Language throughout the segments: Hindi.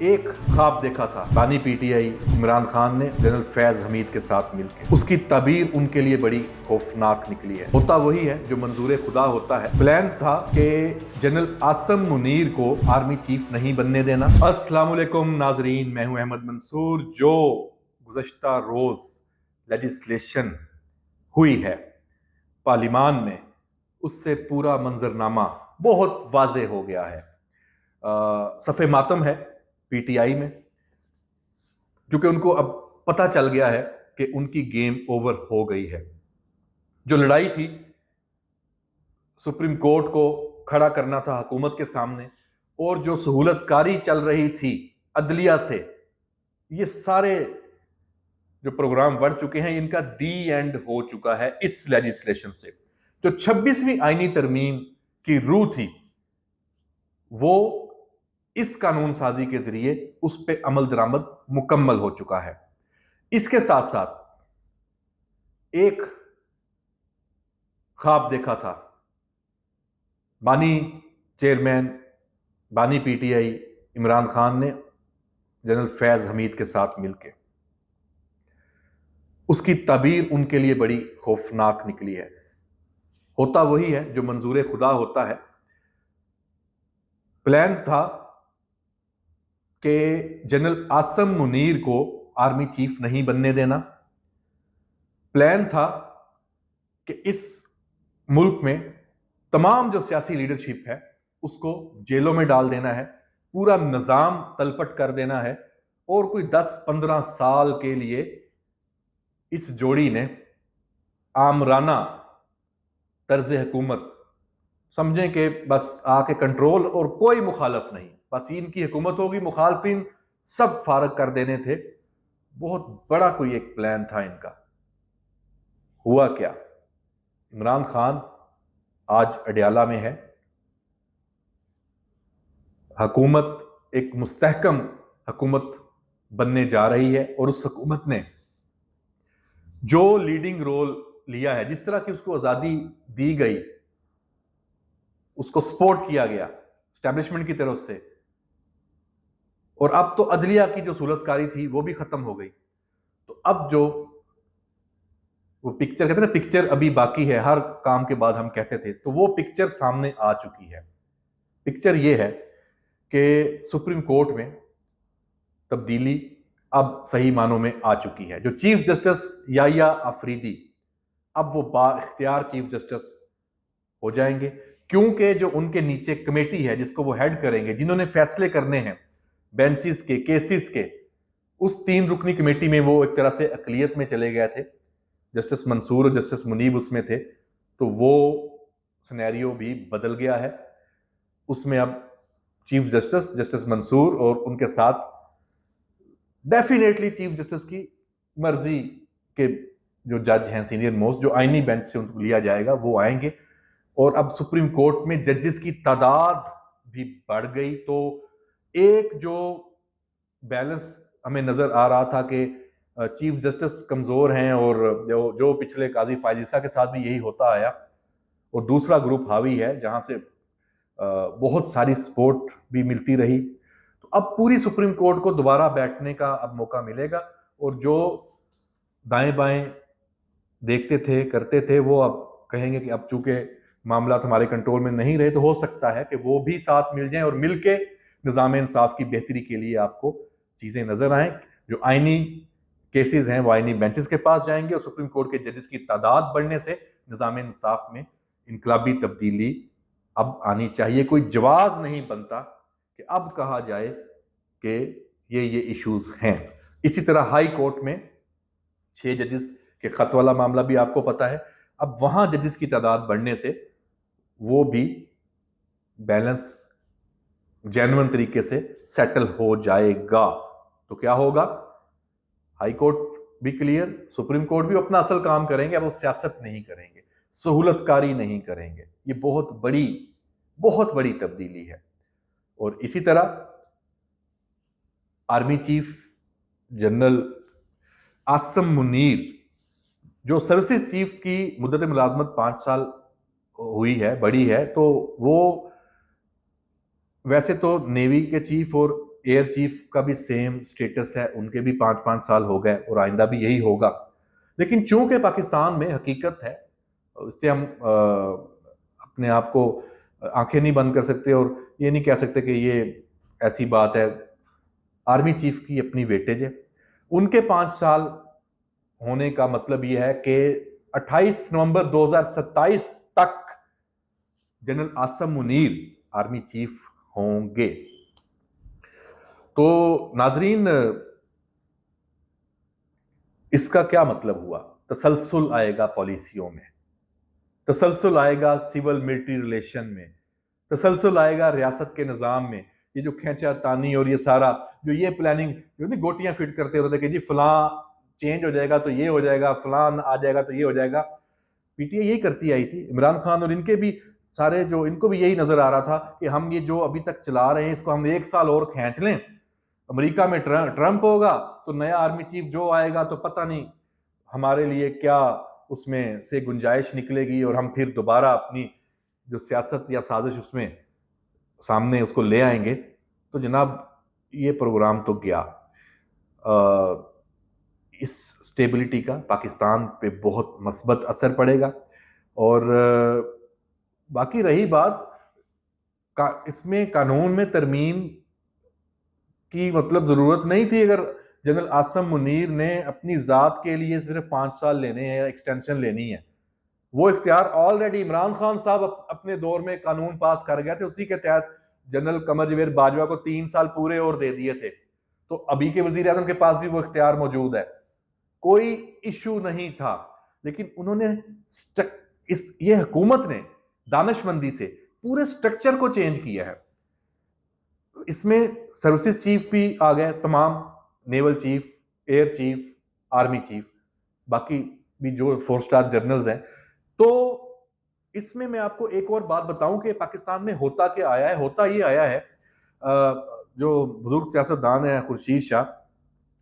एक ख्वाब देखा था बानी पीटीआई इमरान खान ने जनरल फैज हमीद के साथ मिलकर। उसकी ताबीर उनके लिए बड़ी खौफनाक निकली है। होता वही है जो मंजूर खुदा होता है। प्लान था कि जनरल आसम मुनीर को आर्मी चीफ नहीं बनने देना। अस्सलाम वालेकुम नाजरीन, मैं हूं अहमद मंसूर। जो गुज़श्ता रोज लेजिस्लेशन हुई है पार्लिमान में, उससे पूरा मंजरनामा बहुत वाज़ेह हो गया है। सफ़े मातम है पीटीआई में, क्योंकि उनको अब पता चल गया है कि उनकी गेम ओवर हो गई है। जो लड़ाई थी सुप्रीम कोर्ट को खड़ा करना था हुकूमत के सामने, और जो सहूलतकारी चल रही थी अदलिया से, ये सारे जो प्रोग्राम बढ़ चुके हैं, इनका दी एंड हो चुका है इस लेजिस्लेशन से। जो 26वीं आईनी तरमीम की रूह थी, वो इस कानून साजी के जरिए उस पर अमल दरामद मुकम्मल हो चुका है। इसके साथ साथ एक ख्वाब देखा था बानी चेयरमैन, बानी पीटीआई इमरान खान ने जनरल फैज हमीद के साथ मिलकर। उसकी ताबीर उनके लिए बड़ी खौफनाक निकली है। होता वही है जो मंजूर खुदा होता है। प्लान था कि जनरल आसम मुनीर को आर्मी चीफ नहीं बनने देना। प्लान था कि इस मुल्क में तमाम जो सियासी लीडरशिप है उसको जेलों में डाल देना है, पूरा निज़ाम तलपट कर देना है, और कोई 10-15 साल के लिए इस जोड़ी ने आमराना तर्ज हुकूमत समझें कि बस आके कंट्रोल और कोई मुखालफ नहीं, बस इनकी हुकूमत होगी, मुखालफिन सब फारग कर देने थे। बहुत बड़ा कोई एक प्लान था इनका। हुआ क्या? इमरान खान आज अडयाला में है। हुकूमत एक मुस्तहकम हुकूमत बनने जा रही है, और उस हुकूमत ने जो लीडिंग रोल लिया है, जिस तरह की उसको आज़ादी दी गई, उसको सपोर्ट किया गया एस्टैब्लिशमेंट की तरफ से, और अब तो अदलिया की जो सूरतकारी थी वो भी खत्म हो गई। तो अब जो वो पिक्चर कहते हैं ना, पिक्चर अभी बाकी है, हर काम के बाद हम कहते थे, तो वो पिक्चर सामने आ चुकी है। पिक्चर ये है कि सुप्रीम कोर्ट में तब्दीली अब सही मानों में आ चुकी है। जो चीफ जस्टिस याहिया अफरीदी, अब वो बाइख्तियार चीफ जस्टिस हो जाएंगे, क्योंकि जो उनके नीचे कमेटी है जिसको वो हेड करेंगे, जिन्होंने फैसले करने हैं बेंचेस के, केसेस के, उस 3 रुकनी कमेटी में वो एक तरह से अकलियत में चले गए थे। जस्टिस मंसूर और जस्टिस मुनीब उसमें थे, तो वो सिनेरियो भी बदल गया है। उसमें अब चीफ जस्टिस जस्टिस मंसूर और उनके साथ डेफिनेटली चीफ जस्टिस की मर्जी के जो जज हैं सीनियर मोस्ट, जो आईनी बेंच से उनको लिया जाएगा, वो आएंगे। और अब सुप्रीम कोर्ट में जजेस की तादाद भी बढ़ गई, तो एक जो बैलेंस हमें नजर आ रहा था कि चीफ जस्टिस कमजोर हैं, और जो पिछले काजी फायजीसा के साथ भी यही होता आया, और दूसरा ग्रुप हावी है जहां से बहुत सारी सपोर्ट भी मिलती रही। तो अब पूरी सुप्रीम कोर्ट को दोबारा बैठने का अब मौका मिलेगा, और जो दाएं बाएं देखते थे, करते थे, वो अब कहेंगे कि अब चूंकि मामला हमारे कंट्रोल में नहीं रहे, तो हो सकता है कि वो भी साथ मिल जाएं और मिलके निज़ाम इंसाफ की बेहतरी के लिए आपको चीजें नजर आए। जो आईनी केसेस हैं वो आईनी बेंचेस के पास जाएंगे, और सुप्रीम कोर्ट के जजेस की तादाद बढ़ने से निज़ाम इंसाफ में इनकलाबी तब्दीली अब आनी चाहिए। कोई जवाज नहीं बनता कि अब कहा जाए कि ये इश्यूज हैं। इसी तरह हाई कोर्ट में 6 जजेस के खत वाला मामला भी आपको पता है। अब वहां जजेस की तादाद बढ़ने से वो भी बैलेंस जेन्युइन तरीके से सेटल हो जाएगा। तो क्या होगा? हाई कोर्ट भी क्लियर, सुप्रीम कोर्ट भी अपना असल काम करेंगे। अब वो सियासत नहीं करेंगे, सहूलतकारी नहीं करेंगे। ये बहुत बड़ी तब्दीली है। और इसी तरह army chief general Asim Munir, जो सर्विसेज चीफ की मुद्दत मुलाजमत 5 साल हुई है, बड़ी है, तो वो वैसे तो नेवी के चीफ और एयर चीफ का भी सेम स्टेटस है, उनके भी 5-5 साल हो गए और आइंदा भी यही होगा। लेकिन चूंकि पाकिस्तान में हकीकत है, इससे हम अपने आप को आंखें नहीं बंद कर सकते और ये नहीं कह सकते कि ये ऐसी बात है। आर्मी चीफ की अपनी वेटेज है, उनके 5 साल होने का मतलब यह है कि 28 नवंबर 2027 तक general Asim Munir army chief होंगे। तो नाजरीन, इसका क्या मतलब हुआ? तसलसल आएगा पॉलिसियों में, तसलसल आएगा सिविल मिलिट्री रिलेशन में, तसलसल आएगा रियासत के निज़ाम में। ये जो खींचा तानी और ये सारा जो ये प्लानिंग जो नहीं गोटियां फिट करते होते कि जी फलां चेंज हो जाएगा तो ये हो जाएगा, फलां आ जाएगा तो ये हो जाएगा। पीटीआई यही करती आई थी, इमरान खान और इनके भी सारे जो, इनको भी यही नजर आ रहा था कि हम ये जो अभी तक चला रहे हैं इसको हम 1 साल और खींच लें, अमेरिका में ट्रंप होगा तो नया आर्मी चीफ जो आएगा तो पता नहीं हमारे लिए क्या उसमें से गुंजाइश निकलेगी और हम फिर दोबारा अपनी जो सियासत या साजिश उसमें सामने उसको ले आएंगे। तो जनाब ये प्रोग्राम तो गया। इस स्टेबिलिटी का पाकिस्तान पे बहुत मस्बत असर पड़ेगा। और बाकी रही बात इसमें कानून में तरमीम की मतलब जरूरत नहीं थी अगर जनरल आसम मुनीर ने अपनी जात के लिए सिर्फ 5 साल लेने हैं या एक्सटेंशन लेनी है। वो इख्तियार ऑलरेडी इमरान खान साहब अपने दौर में कानून पास कर गए थे, उसी के तहत जनरल कमर जवेर बाजवा को 3 साल पूरे और दे दिए थे। तो अभी के वजीर आजम के पास भी वो इख्तियार मौजूद है, कोई इशू नहीं था। लेकिन उन्होंने ये हुकूमत ने दानिशमंदी से पूरे स्ट्रक्चर को चेंज किया है। इसमें सर्विसेज चीफ भी आ गए, तमाम naval chief, air chief, army chief, बाकी भी जो 4 स्टार जनरल्स हैं। तो इसमें मैं आपको एक और बात बताऊं कि पाकिस्तान में होता क्या आया है। होता ये आया है, जो बुजुर्ग सियासतदान है खुर्शीद शाह,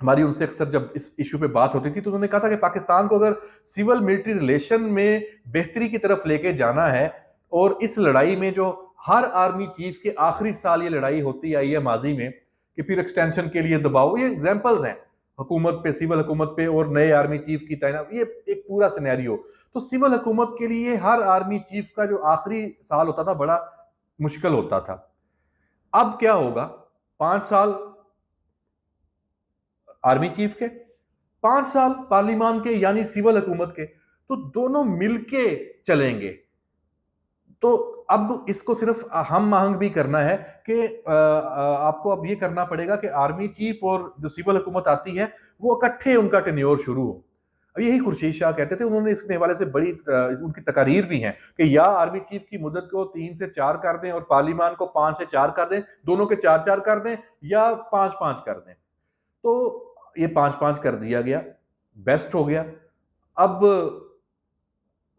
हमारी उनसे अक्सर जब इस इशू पे बात होती थी तो उन्होंने कहा था कि पाकिस्तान को अगर सिविल मिलिट्री रिलेशन में बेहतरी की तरफ लेके जाना है, और इस लड़ाई में जो हर आर्मी चीफ के आखिरी साल ये लड़ाई होती आई है माजी में कि फिर एक्सटेंशन के लिए दबाव, ये एग्जांपल्स हैं हुकूमत पे, सिविल हुकूमत पे और नए आर्मी चीफ की तैनात, ये एक पूरा सिनेरियो। तो सिविल हुकूमत के लिए हर आर्मी चीफ का जो आखिरी साल होता था बड़ा मुश्किल होता था। अब क्या होगा, 5 साल आर्मी चीफ के, 5 साल पार्लिमान के यानी सिविल हुकूमत के, तो दोनों मिलके चलेंगे। तो अब इसको सिर्फ हम आहंग भी करना है कि आपको अब ये करना पड़ेगा कि आर्मी चीफ और जो सिविल हुकूमत आती है वो इकट्ठे उनका टेन्योर शुरू हो। अब यही खुर्शीद शाह कहते थे, उन्होंने इसके हवाले से बड़ी उनकी तकारीर भी हैं कि या आर्मी चीफ की मुद्दत को 3 से 4 कर दें और पार्लिमान को 5 से 4 कर दें, दोनों के 4-4 कर दें या 5-5 कर दें। तो ये 5-5 कर दिया गया, बेस्ट हो गया। अब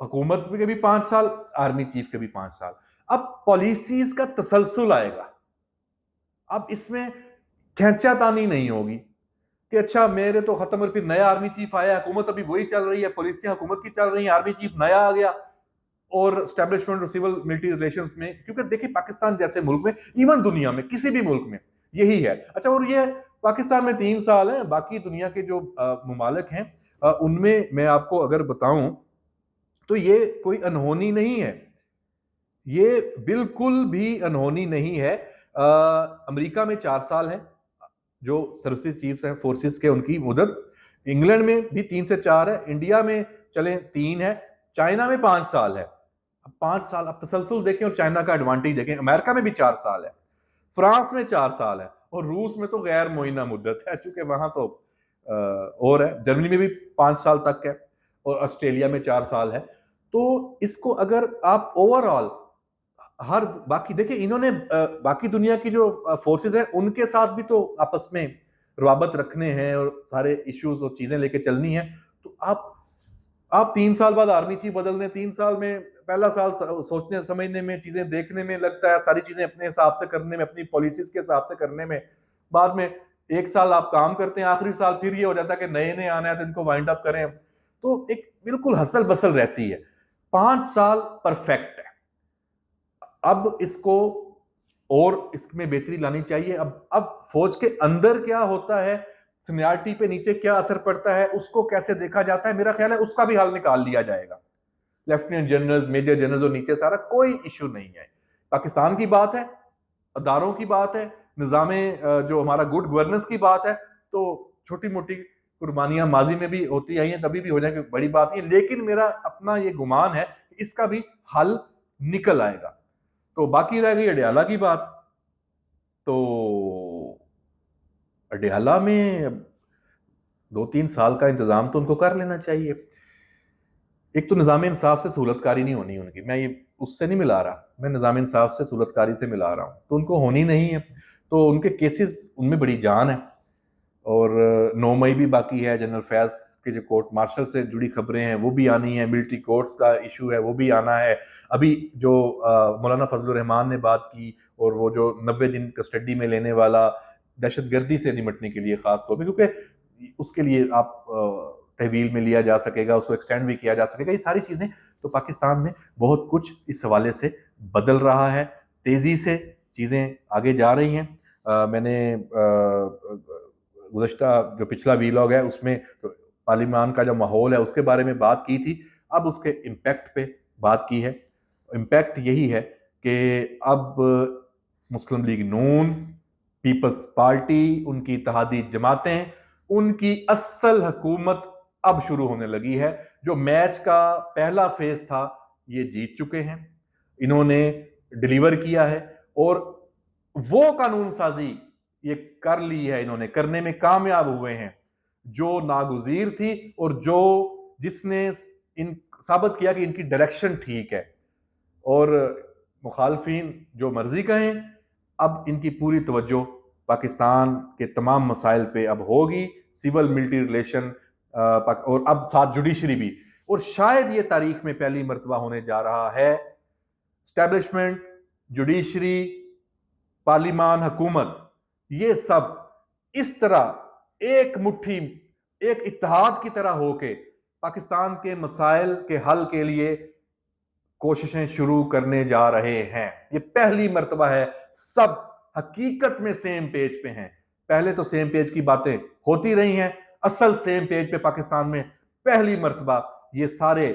हुकूमत के भी 5 साल, आर्मी चीफ के भी 5 साल। अब पॉलिसीज का तसलसल आएगा। अब इसमें खींचातानी नहीं होगी कि अच्छा मेरे तो खत्म और फिर नया आर्मी चीफ आया, हुकूमत अभी वही चल रही है, पॉलिसियां हुकूमत की चल रही है, आर्मी चीफ नया आ गया और स्टैब्लिशमेंट और सिविल मिलिट्री रिलेशंस में, क्योंकि देखिए पाकिस्तान जैसे मुल्क में, इवन दुनिया में किसी भी मुल्क में यही है। अच्छा, और ये पाकिस्तान में 3 साल है, बाकी दुनिया के जो मुमालिक हैं उनमें मैं आपको अगर बताऊं तो ये कोई अनहोनी नहीं है, ये बिल्कुल भी अनहोनी नहीं है। अमेरिका में 4 साल है जो सर्विसेज चीफ्स हैं फोर्सेस के, उनकी मुदत। इंग्लैंड में भी 3 से 4 है, इंडिया में चले 3 है, चाइना में 5 साल है। अब 5 साल, अब तसलसल देखें और चाइना का एडवांटेज देखें। अमेरिका में भी 4 साल है, फ्रांस में 4 साल है और रूस में तो गैर मुइना मुद्दत है चूंकि वहां तो और है। जर्मनी में भी 5 साल तक है और ऑस्ट्रेलिया में 4 साल है। तो इसको अगर आप ओवरऑल हर बाकी देखिए, इन्होंने बाकी दुनिया की जो फोर्सेस हैं उनके साथ भी तो आपस में रवाबत रखने हैं और सारे इश्यूज और चीजें लेके चलनी है। तो आप 3 साल बाद आर्मी चीफ बदल दें, 3 साल में पहला साल सोचने समझने में, चीजें देखने में लगता है, सारी चीजें अपने हिसाब से करने में, अपनी पॉलिसीज के हिसाब से करने में, बाद में 1 साल आप काम करते हैं, आखिरी साल फिर ये हो जाता है कि नए नए आना है तो इनको वाइंड अप करें। तो एक बिल्कुल हसल बसल रहती है। 5 साल परफेक्ट है। अब इसको और इसमें बेहतरी लानी चाहिए। अब फौज के अंदर क्या होता है, सीनियरिटी पे नीचे क्या असर पड़ता है, उसको कैसे देखा जाता है, मेरा ख्याल है उसका भी हल निकाल लिया जाएगा। लेफ्टिनेंट जनरल्स, मेजर जनरल्स और नीचे सारा कोई इश्यू नहीं है। पाकिस्तान की बात है, अदारों की बात है, निज़ामे जो हमारा गुड गवर्नेंस की बात है, तो छोटी मोटी कुर्बानियां माजी में भी होती आई हैं, तभी भी हो जाएंगे, बड़ी बात नहीं है। लेकिन मेरा अपना ये गुमान है कि इसका भी हल निकल आएगा। तो बाकी रह गई अडयाला की बात। तो अडयाला में 2-3 साल का इंतजाम तो उनको कर लेना चाहिए। एक तो निज़ाम इंसाफ से सहूलतकारी नहीं होनी उनकी, मैं ये उससे नहीं मिला रहा, मैं निज़ाम इंसाफ से सहूलतकारी से मिला रहा हूँ, तो उनको होनी नहीं है। तो उनके केसेस, उनमें बड़ी जान है। और 9 मई भी बाकी है, जनरल फैज के जो कोर्ट मार्शल से जुड़ी खबरें हैं वो भी आनी है, मिलिट्री कोर्ट्स का इशू है वो भी आना है। अभी जो मौलाना फजलुर रहमान ने बात की, और वो जो 90 दिन कस्टडी में लेने वाला, दहशतगर्दी से निपटने के लिए खास तौर पर, क्योंकि उसके लिए आप तहवील में लिया जा सकेगा, उसको एक्सटेंड भी किया जा सकेगा, ये सारी चीज़ें। तो पाकिस्तान में बहुत कुछ इस हवाले से बदल रहा है, तेज़ी से चीज़ें आगे जा रही हैं। मैंने गुज़श्ता जो पिछला वीलॉग है उसमें तो पार्लियामान का जो माहौल है उसके बारे में बात की थी, अब उसके इम्पैक्ट पे बात की है। इम्पैक्ट यही है कि अब मुस्लिम लीग नून, पीपल्स पार्टी, उनकी इत्तेहादी जमातें, उनकी असल हुकूमत अब शुरू होने लगी है। जो मैच का पहला फेज था ये जीत चुके हैं, इन्होंने डिलीवर किया है, और वो कानून साजी ये कर ली है, इन्होंने करने में कामयाब हुए हैं जो नागुज़ीर थी, और जो जिसने इन साबित किया कि इनकी डायरेक्शन ठीक है। और मुखालफीन जो मर्जी कहें, अब इनकी पूरी तवज्जो पाकिस्तान के तमाम मसाइल पे अब होगी, सिविल मिलिट्री रिलेशन, और अब साथ जुडिशरी भी। और शायद ये तारीख में पहली मर्तबा होने जा रहा है, स्टैब्लिशमेंट, जुडिशरी, पार्लियामान, हुकूमत, ये सब इस तरह एक मुट्ठी, एक इत्तेहाद की तरह होके पाकिस्तान के मसाइल के हल के लिए कोशिशें शुरू करने जा रहे हैं। ये पहली मर्तबा है, सब हकीकत में सेम पेज पे हैं। पहले तो सेम पेज की बातें होती रही हैं, असल सेम पेज पे पाकिस्तान में पहली मर्तबा ये सारे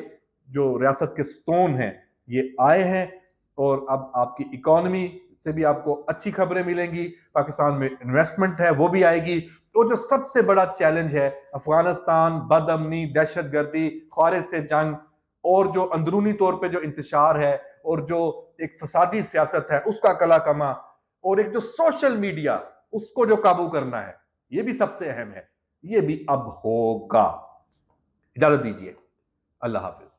जो रियासत के स्टोन हैं ये आए हैं। और अब आपकी इकोनॉमी से भी आपको अच्छी खबरें मिलेंगी, पाकिस्तान में इन्वेस्टमेंट है वो भी आएगी। तो जो सबसे बड़ा चैलेंज है अफगानिस्तान, बदअमनी, दहशतगर्दी, खारिज से जंग, और जो अंदरूनी तौर पे जो इंतशार है, और जो एक फसादी सियासत है उसका कला कमा, और एक जो सोशल मीडिया उसको जो काबू करना है, ये भी सबसे अहम है। ये भी अब होगा। इजाजत दीजिए, अल्लाह हाफिज।